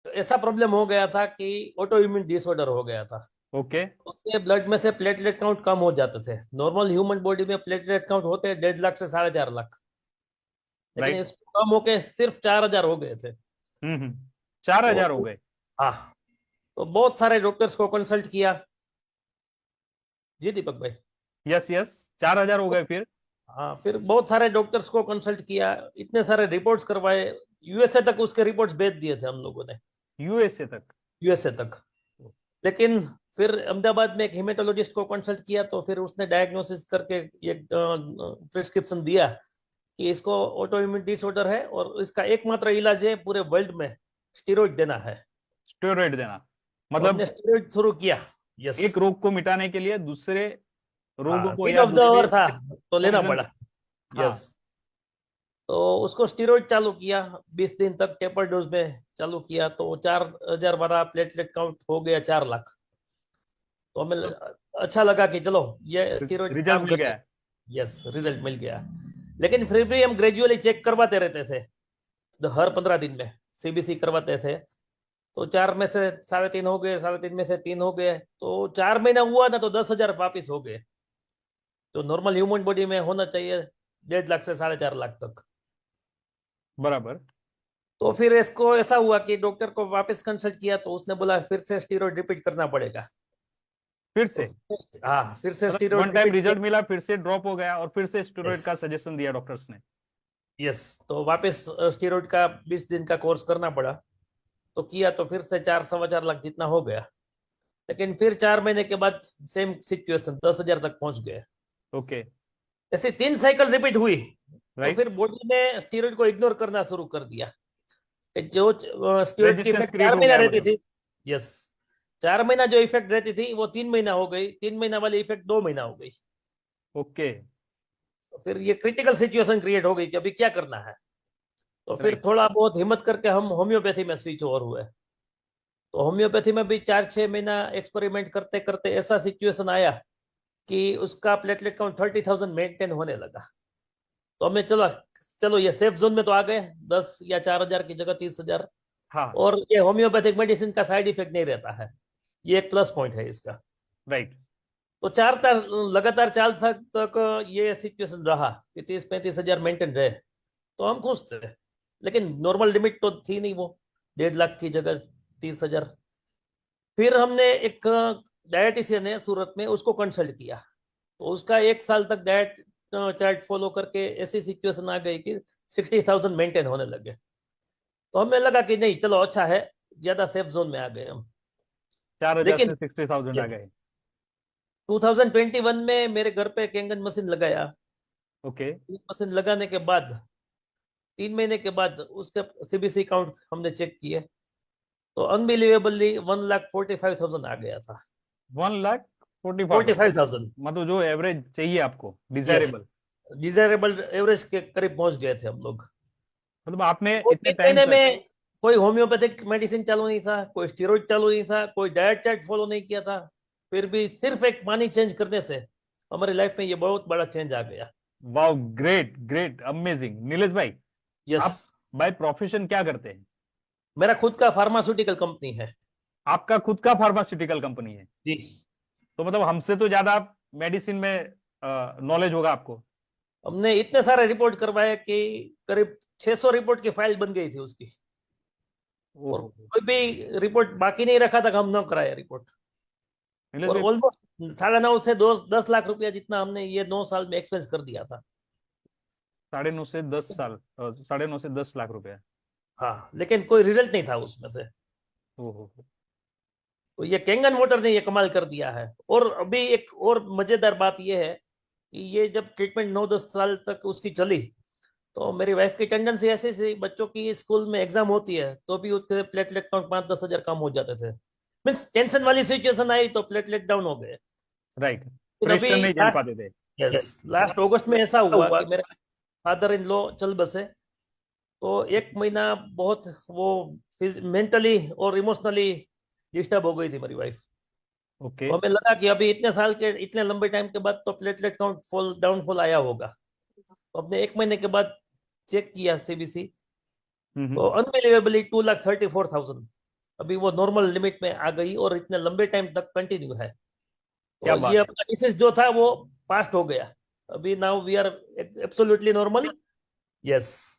ऐसा प्रॉब्लम हो गया था कि ऑटो इम्यून डिसऑर्डर हो गया था। ओके। उसके ब्लड में से प्लेटलेट काउंट कम हो जाते थे। नॉर्मल ह्यूमन बॉडी में प्लेटलेट काउंट होते हैं 1.5 लाख से 4.5 लाख, लेकिन राइट। इसको कम होके सिर्फ 4,000 हो गए थे। 4,000 हो तो गए। हाँ, तो बहुत सारे डॉक्टर्स को कंसल्ट किया। जी दीपक भाई। यस यस, 4,000 हो गए फिर। हाँ, फिर बहुत सारे डॉक्टर्स को कंसल्ट किया, इतने सारे रिपोर्ट्स करवाए। यूएसए तक उसके रिपोर्ट्स भेज दिए थे हम लोगों ने। यूएसए तक? यूएसए तक। लेकिन फिर अहमदाबाद में एक हेमेटोलॉजिस्ट को कंसल्ट किया, तो फिर उसने डायग्नोसिस करके एक प्रिस्क्रिप्शन दिया कि इसको ऑटो इम्यून डिसऑर्डर है और इसका एकमात्र इलाज है पूरे वर्ल्ड में स्टीरॉइड देना है। स्टेरॉइड देना? तो हमने मतलब स्टीरॉइड शुरू किया। यस। एक रोग को मिटाने के लिए दूसरे रोगों हाँ, को नीड या ऑफ द आवर दूसरे था तो लेना पॉइजन। पड़ा। हाँ। यस। तो उसको स्टीरॉइड चालू किया, 20 दिन तक टेपर डोज में चालू किया, तो 4,000 प्लेटलेट काउंट हो गया 4 लाख। तो हमें अच्छा लगा कि चलो ये स्टीरॉइड रिजल्ट काम मिल गया करे। है। यस, रिजल्ट मिल गया। लेकिन फिर भी हम ग्रेजुअली चेक करवाते रहते थे, तो हर 15 दिन में सीबीसी करवाते थे। तो 4 में से 3.5 हो गए, 3.5 में से 3 हो गए, तो 4 महीना हुआ ना तो 10,000 वापिस हो गए। तो नॉर्मल ह्यूमन बॉडी में होना चाहिए 1.5 लाख से 4.5 लाख तक। बराबर। तो फिर इसको ऐसा हुआ कि डॉक्टर को वापस कंसल्ट किया, तो उसने बोला फिर से स्टीरॉइड रिपीट करना पड़ेगा। फिर तो से? हाँ, फिर से मतलब वन स्टीरॉइड टाइम रिपीट किया। रिजल्ट मिला, फिर से ड्रॉप हो गया, और फिर से स्टेरॉइड यस। का सजेशन दिया डॉक्टर्स ने? यस, तो वापस स्टीरॉइड का 20 दिन का कोर्स करना पड़ा। तो किया, तो फिर से 4 4.25 लाख जितना हो गया। लेकिन फिर 4 महीने के बाद सेम सिचुएशन, 10,000 तक पहुंच गए। ओके। ऐसे 3 साइकिल रिपीट हुई। तो राइट। फिर बॉडी ने स्टीरॉइड को इग्नोर करना शुरू कर दिया कि जो स्टीरॉइड की रेजिस्टेंस इफेक्ट क्रिएट चार हो महीना गया रहती मतलब? थी। यस। 4 महीना जो इफेक्ट रहती थी वो 3 महीना हो गई, 3 महीना वाली इफेक्ट 2 महीना हो गई। ओके। तो फिर ये क्रिटिकल सिचुएशन क्रिएट हो गई कि अभी क्या करना है। तो फिर राइट। थोड़ा बहुत हिम्मत करके हम होम्योपैथी में स्विच ओवर हुए। तो होम्योपैथी में भी 4 6 महीना एक्सपेरिमेंट करते करते ऐसा सिचुएशन आया कि उसका प्लेटलेट काउंट 30,000 मेंटेन होने लगा। तो हमें चलो, चलो ये सेफ जोन में तो आ गए, 10 या 4,000 की जगह 30,000। हाँ। और ये होम्योपैथिक मेडिसिन का साइड इफेक्ट नहीं रहता है, ये एक प्लस पॉइंट है इसका। राइट। तो लगातार 4 साल तक ये सिचुएशन रहा कि 30 35 हजार मेंटेन रहे। तो हम खुश थे। लेकिन नॉर्मल लिमिट तो थी नहीं वो, 1.5 लाख की जगह 30,000। फिर हमने एक डायटिशियन है सूरत में, उसको कंसल्ट किया। तो उसका 1 साल तक डाइट चार्ट फॉलो करके ऐसी सिचुएशन आ गई कि 60,000 मेंटेन होने लगे। तो हमें लगा कि नहीं, चलो अच्छा है, ज्यादा सेफ जोन में आ गए हम। 4,000 लेकिन से 60,000 आ यस, गए? 2021 में मेरे घर पे कैंगन मशीन लगाया। ओके। मशीन लगाने के बाद 3 महीने के बाद उसके सीबीसी काउंट हमने चेक किए, तो अनबिलीवेबली 1,45,000 आ गया था। 1,45,000? 45,000। मतलब जो एवरेज चाहिए आपको, यस, डिजायरेबल। डिजायरेबल एवरेज के करीब पहुंच गए थे हम लोग। मतलब आपने वो इतने तीन टाइम महीने तक? में कोई होम्योपैथिक मेडिसिन चालू नहीं था, कोई स्टेरॉइड चालू नहीं था, कोई डाइट चार्ट फॉलो नहीं किया था। फिर भी सिर्फ एक पानी चेंज करने से हमारी लाइफ में ये बहुत बड़ा चेंज आ गया। Wow, great great, amazing. Nilesh भाई, यस। आप बाय प्रोफेशन क्या करते हैं? मेरा खुद का फार्मास्यूटिकल कंपनी है। आपका खुद का फार्मास्यूटिकल कंपनी है? जी। तो मतलब हमसे तो ज्यादा मेडिसिन में नॉलेज होगा आपको। हमने इतने सारे रिपोर्ट करवाए कि करीब 600 रिपोर्ट की फाइल बन गई थी उसकी। और ओहो। कोई भी रिपोर्ट बाकी नहीं रखा था कि हम न कराए रिपोर्ट। नीलेश और भाई, ऑलमोस्ट 9.5 से 10 लाख रुपया जितना हमने ये 9 साल में एक्सपेंस कर दिया था। 9.5 से 10 साल, 9.5 से 10 लाख रुपया? हाँ, लेकिन कोई रिजल्ट नहीं था उसमें से। ओहो। तो ये कैंगन वाटर ने ये कमाल कर दिया है। और अभी एक और मजेदार बात ये है कि ये जब ट्रीटमेंट 9 10 साल तक उसकी चली, तो मेरी वाइफ की टेंडेंसी ऐसी थी, बच्चों की स्कूल में एग्जाम होती है तो भी उसके प्लेटलेट काउंट 5 10 हजार कम हो जाते थे। मीन्स टेंशन वाली सिचुएशन आई तो प्लेटलेट डाउन हो गए। राइट। लेकिन अभी प्रेशर नहीं झेल लास्ट, पाते थे? यस, लास्ट अगस्त में ऐसा हुआ कि मेरे फादर इन लॉ चल बसे। तो 1 महीना बहुत वो मेंटली और इमोशनली डिस्टर्ब हो गई थी मेरी वाइफ। ओके। तो हमें लगा कि अभी इतने साल के इतने लंबे टाइम के बाद तो प्लेटलेट काउंट फॉल डाउनफॉल आया होगा। तो हमने 1 महीने के बाद चेक किया सीबीसी, हम्म। तो अनबिलीवेबली 2,34,000। अभी वो नॉर्मल लिमिट में आ गई और इतने लंबे टाइम तक कंटिन्यू है। क्या तो बात ये है। अपना डिसीज जो था वो पास्ट हो गया। अभी now we are absolutely normal. Yes.